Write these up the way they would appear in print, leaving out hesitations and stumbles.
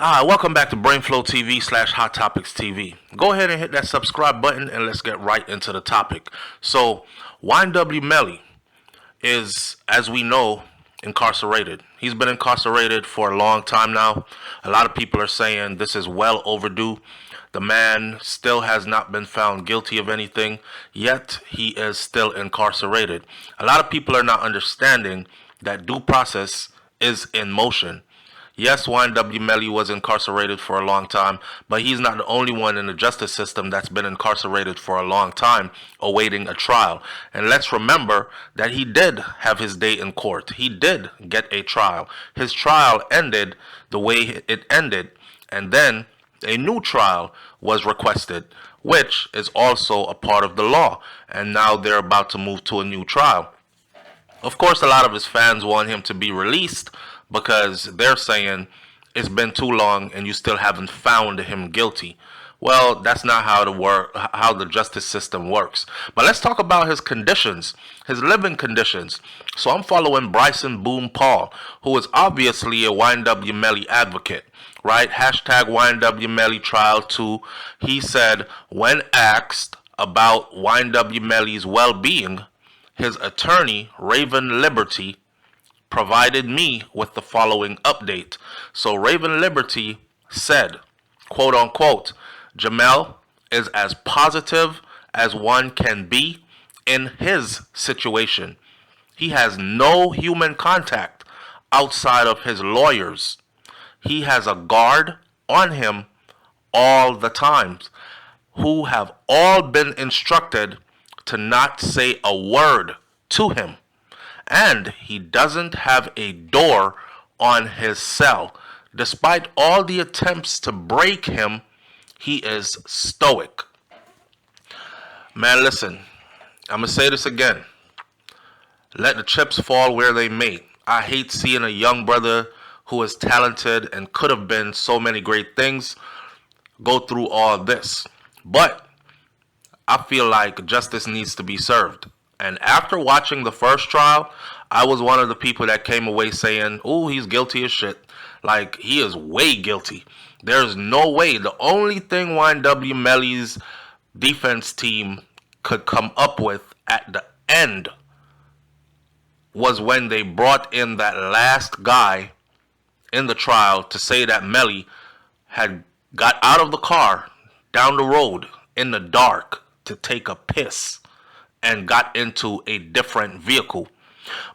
Welcome back to BrainFLoTv / Hot Topics TV. Go ahead and hit that subscribe button and let's get right into the topic. So, YNW Melly is, as we know, incarcerated. He's been incarcerated for a long time now. A lot of people are saying this is well overdue. The man still has not been found guilty of anything, yet he is still incarcerated. A lot of people are not understanding that due process is in motion. Yes, YNW Melly was incarcerated for a long time, but he's not the only one in the justice system that's been incarcerated for a long time awaiting a trial. And let's remember that he did have his day in court. He did get a trial. His trial ended the way it ended, and then a new trial was requested, which is also a part of the law. And now they're about to move to a new trial. Of course, a lot of his fans want him to be released because they're saying it's been too long and you still haven't found him guilty. Well, that's not how the justice system works. But let's talk about his conditions, his living conditions. So I'm following Bryson Boom Paul, who is obviously a YNW Melly advocate, right? Hashtag YNW Melly trial 2. He said, when asked about YNW Melly's well-being, his attorney, Raven Liberty, provided me with the following update. So Raven Liberty said, quote unquote, Jamel is as positive as one can be in his situation. He has no human contact outside of his lawyers. He has a guard on him all the time who have all been instructed to not say a word to him. And he doesn't have a door on his cell. Despite all the attempts to break him, he is stoic. Man, listen, I'm going to say this again. Let the chips fall where they may. I hate seeing a young brother who is talented and could have been so many great things go through all this. But I feel like justice needs to be served. And after watching the first trial, I was one of the people that came away saying, oh, he's guilty as shit. Like, he is way guilty. There's no way. The only thing YNW Melly's defense team could come up with at the end was when they brought in that last guy in the trial to say that Melly had got out of the car down the road in the dark to take a piss and got into a different vehicle.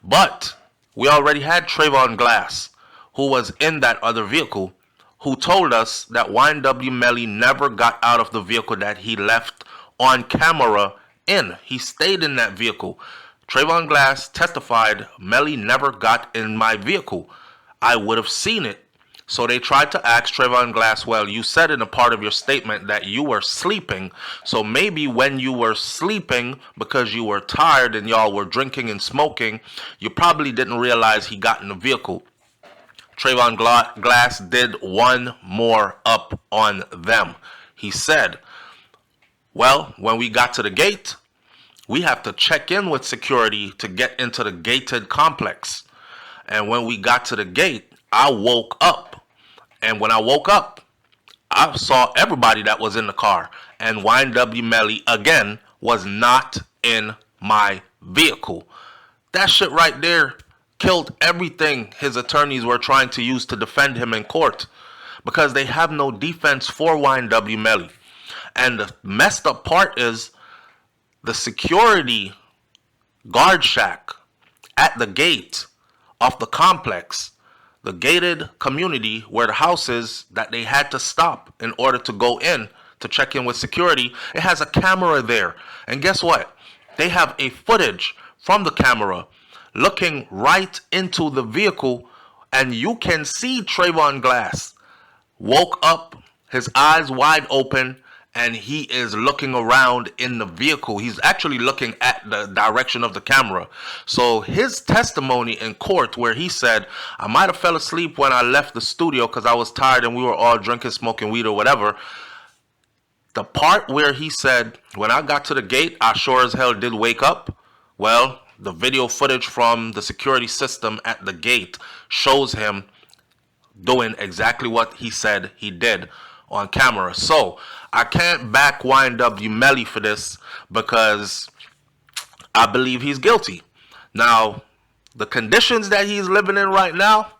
But we already had Trayvon Glass, who was in that other vehicle, who told us that YNW Melly never got out of the vehicle that he left on camera in. He stayed in that vehicle. Trayvon Glass testified, Melly never got in my vehicle. I would have seen it. So they tried to ask Trayvon Glass, well, you said in a part of your statement that you were sleeping. So maybe when you were sleeping because you were tired and y'all were drinking and smoking, you probably didn't realize he got in the vehicle. Trayvon Glass did one more up on them. He said, well, when we got to the gate, we have to check in with security to get into the gated complex. And when we got to the gate, I woke up. And when I woke up, I saw everybody that was in the car. And YNW Melly, again, was not in my vehicle. That shit right there killed everything his attorneys were trying to use to defend him in court. Because they have no defense for YNW Melly. And the messed up part is the security guard shack at the gate of the complex, the gated community where the house is that they had to stop in order to go in to check in with security. It has a camera there. And guess what? They have a footage from the camera looking right into the vehicle, and you can see Trayvon Glass woke up, his eyes wide open, and he is looking around in the vehicle. He's actually looking at the direction of the camera. So his testimony in court where he said, I might have fell asleep when I left the studio because I was tired and we were all drinking, smoking weed or whatever. The part where he said, when I got to the gate, I sure as hell did wake up. Well, the video footage from the security system at the gate shows him doing exactly what he said he did on camera. So I can't back YNW Melly for this because I believe he's guilty. Now, the conditions that he's living in right now,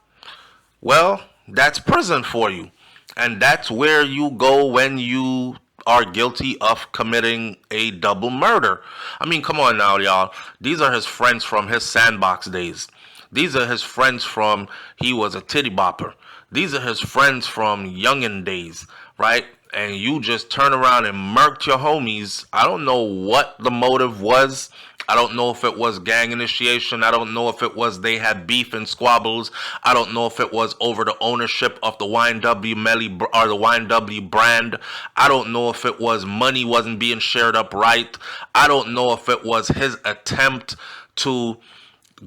well, that's prison for you. And that's where you go when you are guilty of committing a double murder. I mean, come on now, y'all. These are his friends from his sandbox days. These are his friends from he was a titty bopper. These are his friends from youngin' days, right? And you just turn around and murked your homies. I don't know what the motive was. I don't know if it was gang initiation. I don't know if it was they had beef and squabbles. I don't know if it was over the ownership of the YNW Melly or the YNW brand. I don't know if it was money wasn't being shared up right. I don't know if it was his attempt to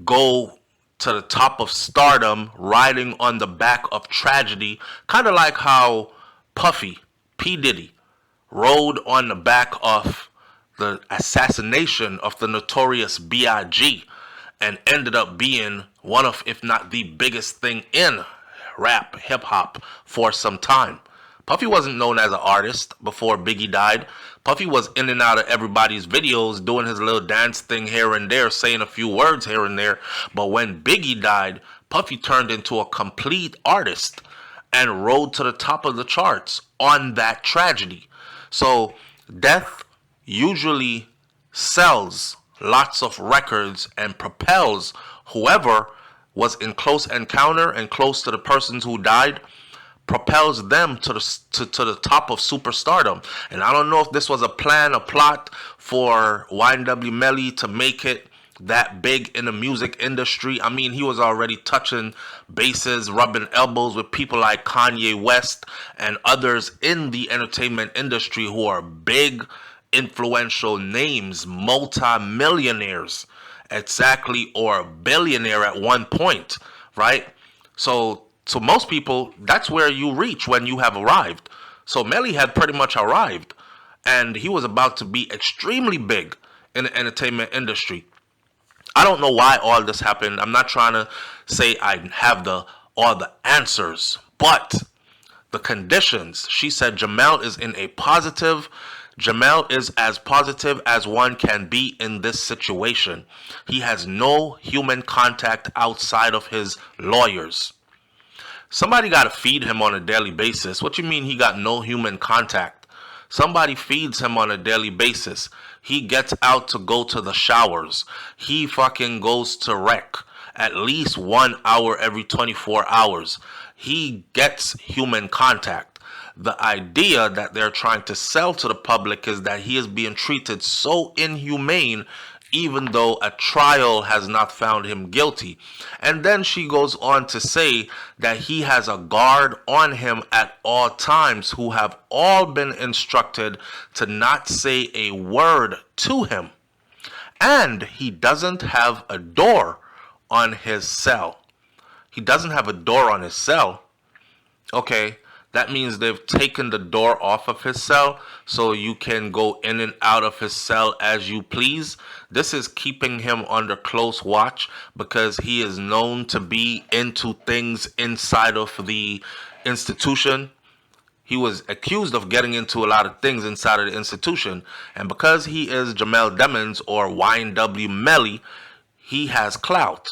go to the top of stardom riding on the back of tragedy. Kind of like how Puffy, P. Diddy, rode on the back of the assassination of the notorious B.I.G. and ended up being one of, if not the biggest thing in rap, hip-hop for some time. Puffy wasn't known as an artist before Biggie died. Puffy was in and out of everybody's videos doing his little dance thing here and there, saying a few words here and there. But when Biggie died, Puffy turned into a complete artist and rode to the top of the charts on that tragedy. So death usually sells lots of records and propels whoever was in close encounter and close to the persons who died, propels them to the top of superstardom. And I don't know if this was a plan, a plot for YNW Melly to make it that big in the music industry. I mean, he was already touching bases, rubbing elbows with people like Kanye West and others in the entertainment industry who are big, influential names, multi-millionaires, exactly, or a billionaire at one point, right? So most people, that's where you reach when you have arrived. So Melly had pretty much arrived, and he was about to be extremely big in the entertainment industry. I don't know why all this happened. I'm not trying to say I have all the answers, but the conditions. She said Jamel is in a positive. Jamel is as positive as one can be in this situation. He has no human contact outside of his lawyers. Somebody got to feed him on a daily basis. What you mean he got no human contact? Somebody feeds him on a daily basis. He gets out to go to the showers. He fucking goes to rec at least 1 hour every 24 hours. He gets human contact. The idea that they're trying to sell to the public is that he is being treated so inhumane, even though a trial has not found him guilty. And then she goes on to say that he has a guard on him at all times who have all been instructed to not say a word to him. And he doesn't have a door on his cell. He doesn't have a door on his cell. Okay. That means they've taken the door off of his cell so you can go in and out of his cell as you please. This is keeping him under close watch because he is known to be into things inside of the institution. He was accused of getting into a lot of things inside of the institution. And because he is Jamel Demons or YNW Melly, he has clout,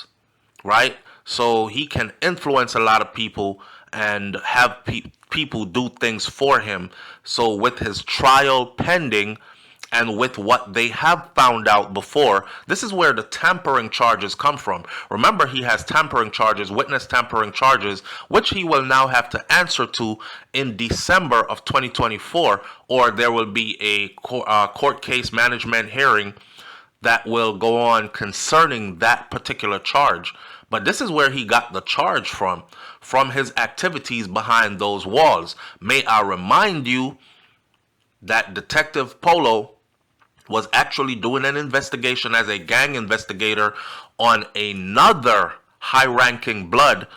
right? So he can influence a lot of people and have people do things for him. So with his trial pending and with what they have found out before, this is where the tampering charges come from. Remember, he has tampering charges, witness tampering charges, which he will now have to answer to in December of 2024, or there will be a court case management hearing that will go on concerning that particular charge. But this is where he got the charge from his activities behind those walls. May I remind you that Detective Polo was actually doing an investigation as a gang investigator on another high-ranking blood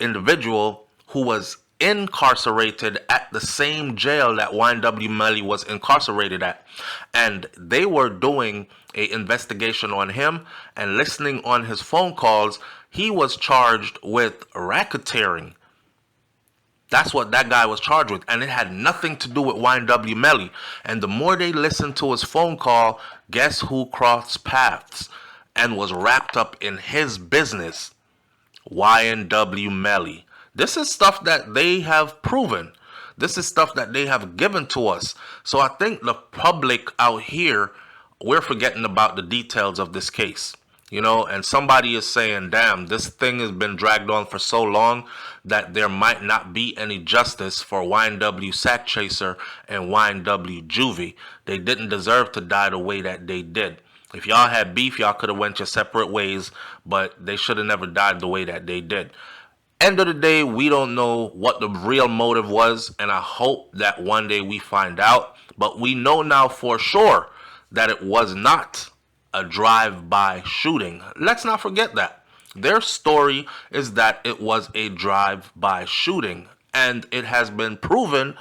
individual who was incarcerated at the same jail that YNW Melly was incarcerated at. And they were doing an investigation on him and listening on his phone calls. He was charged with racketeering That's what that guy was charged with, and it had nothing to do with YNW Melly. And the more they listened to his phone call, guess who crossed paths and was wrapped up in his business? YNW Melly. This is stuff that they have proven. This is stuff that they have given to us. So I think the public out here, we're forgetting about the details of this case. And somebody is saying, damn, this thing has been dragged on for so long that there might not be any justice for YNW Sack Chaser and YNW Juvie. They didn't deserve to die the way that they did. If y'all had beef, y'all could have went your separate ways, but they should have never died the way that they did. End of the day, we don't know what the real motive was, and I hope that one day we find out. But we know now for sure that it was not a drive-by shooting. Let's not forget that. Their story is that it was a drive-by shooting, and it has been proven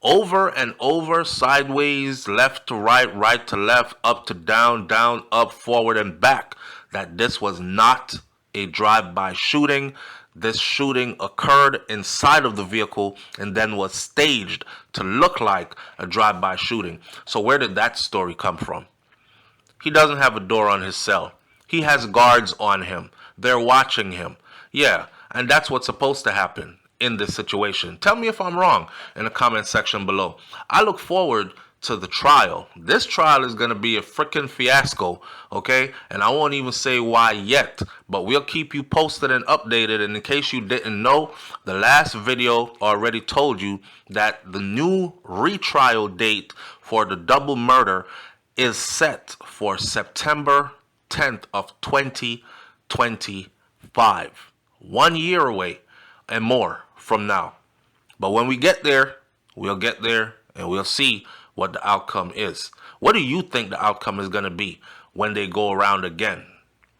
over and over, sideways, left to right, right to left, up to down, down, up, forward, and back, that this was not a drive-by shooting. This shooting occurred inside of the vehicle and then was staged to look like a drive-by shooting. So where did that story come from? He doesn't have a door on his cell. He has guards on him. They're watching him. Yeah, and that's what's supposed to happen in this situation. Tell me if I'm wrong in the comment section below. I look forward to the trial. This trial is going to be a freaking fiasco, okay? And I won't even say why yet, but we'll keep you posted and updated. And in case you didn't know, the last video already told you that the new retrial date for the double murder is set for September 10th of 2025. 1 year away and more from now. But when we get there, we'll get there and we'll see what the outcome is. What do you think the outcome is going to be when they go around again?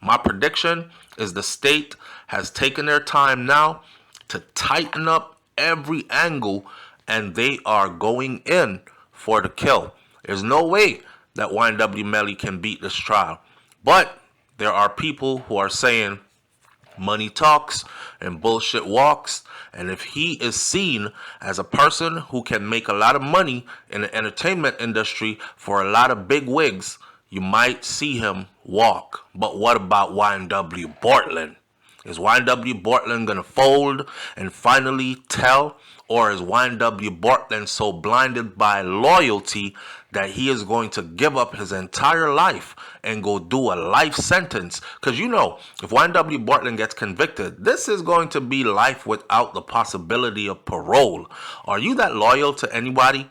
My prediction is the state has taken their time now to tighten up every angle, and they are going in for the kill. There's no way that YNW Melly can beat this trial. But there are people who are saying money talks and bullshit walks. And if he is seen as a person who can make a lot of money in the entertainment industry for a lot of big wigs, you might see him walk. But what about YNW Bortland? Is YNW Bortland going to fold and finally tell? Or is YNW Bortland so blinded by loyalty that he is going to give up his entire life and go do a life sentence? Because if YNW Bortland gets convicted, this is going to be life without the possibility of parole. Are you that loyal to anybody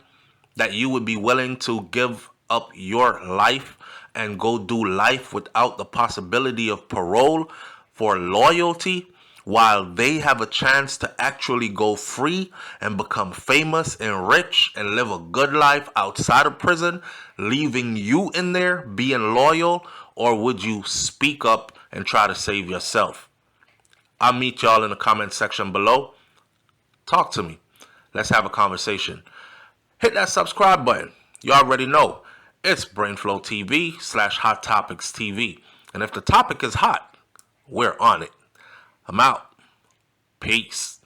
that you would be willing to give up your life and go do life without the possibility of parole for loyalty, while they have a chance to actually go free and become famous and rich and live a good life outside of prison, leaving you in there being loyal? Or would you speak up and try to save yourself? I'll meet y'all in the comment section below. Talk to me. Let's have a conversation. Hit that subscribe button. You already know it's BrainFLoTv / Hot Topics TV. And if the topic is hot, we're on it. I'm out. Peace.